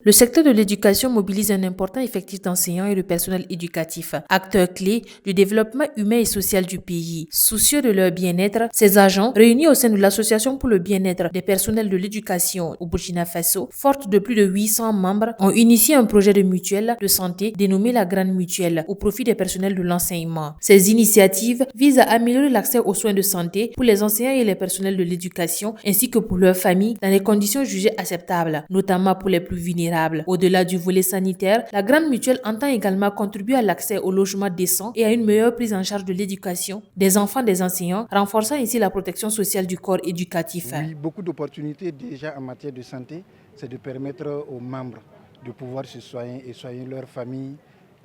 Le secteur de l'éducation mobilise un important effectif d'enseignants et de personnel éducatif, acteurs clés du développement humain et social du pays. Soucieux de leur bien-être, ces agents, réunis au sein de l'Association pour le bien-être des personnels de l'éducation au Burkina Faso, forte de plus de 800 membres, ont initié un projet de mutuelle de santé dénommé la Grande Mutuelle au profit des personnels de l'enseignement. Ces initiatives visent à améliorer l'accès aux soins de santé pour les enseignants et les personnels de l'éducation ainsi que pour leurs familles dans des conditions jugées acceptables, notamment pour les plus vulnérables. Au-delà du volet sanitaire, la Grande Mutuelle entend également contribuer à l'accès au logement décent et à une meilleure prise en charge de l'éducation des enfants des enseignants, renforçant ainsi la protection sociale du corps éducatif. Oui, beaucoup d'opportunités déjà en matière de santé, c'est de permettre aux membres de pouvoir se soigner et soigner leur famille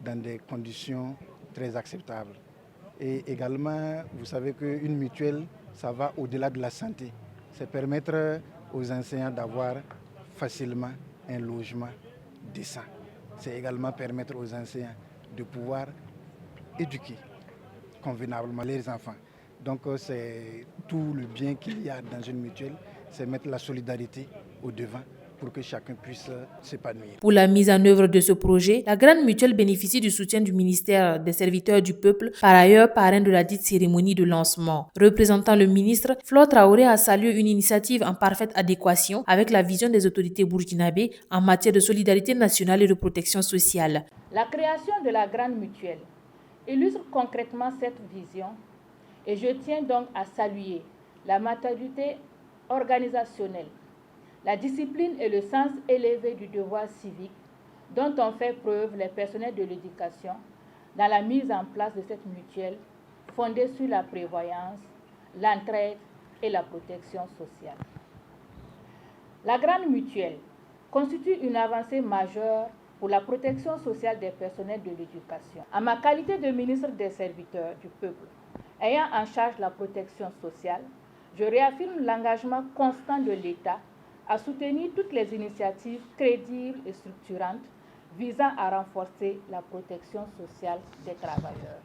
dans des conditions très acceptables. Et également, vous savez qu'une mutuelle, ça va au-delà de la santé. C'est permettre aux enseignants d'avoir facilement un logement décent. C'est également permettre aux enseignants de pouvoir éduquer convenablement les enfants. Donc c'est tout le bien qu'il y a dans une mutuelle, c'est mettre la solidarité au devant pour que chacun puisse s'épanouir. Pour la mise en œuvre de ce projet, la Grande Mutuelle bénéficie du soutien du ministère des Serviteurs du Peuple, par ailleurs parrain de la dite cérémonie de lancement. Représentant le ministre, Flo Traoré a salué une initiative en parfaite adéquation avec la vision des autorités burkinabées en matière de solidarité nationale et de protection sociale. La création de la Grande Mutuelle illustre concrètement cette vision et je tiens donc à saluer la maturité organisationnelle, la discipline et le sens élevé du devoir civique dont ont fait preuve les personnels de l'éducation dans la mise en place de cette mutuelle fondée sur la prévoyance, l'entraide et la protection sociale. La Grande Mutuelle constitue une avancée majeure pour la protection sociale des personnels de l'éducation. En ma qualité de ministre des Serviteurs du Peuple, ayant en charge la protection sociale, je réaffirme l'engagement constant de l'État à soutenir toutes les initiatives crédibles et structurantes visant à renforcer la protection sociale des travailleurs.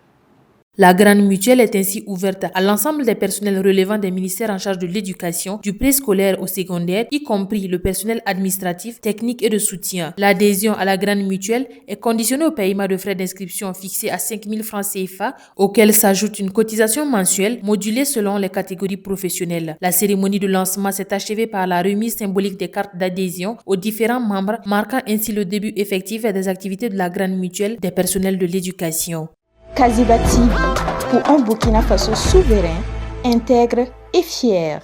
La Grande Mutuelle est ainsi ouverte à l'ensemble des personnels relevant des ministères en charge de l'éducation, du préscolaire au secondaire, y compris le personnel administratif, technique et de soutien. L'adhésion à la Grande Mutuelle est conditionnée au paiement de frais d'inscription fixés à 5 000 francs CFA, auxquels s'ajoute une cotisation mensuelle modulée selon les catégories professionnelles. La cérémonie de lancement s'est achevée par la remise symbolique des cartes d'adhésion aux différents membres, marquant ainsi le début effectif des activités de la Grande Mutuelle des personnels de l'éducation. Kaziba TV, pour un Burkina Faso souverain, intègre et fier.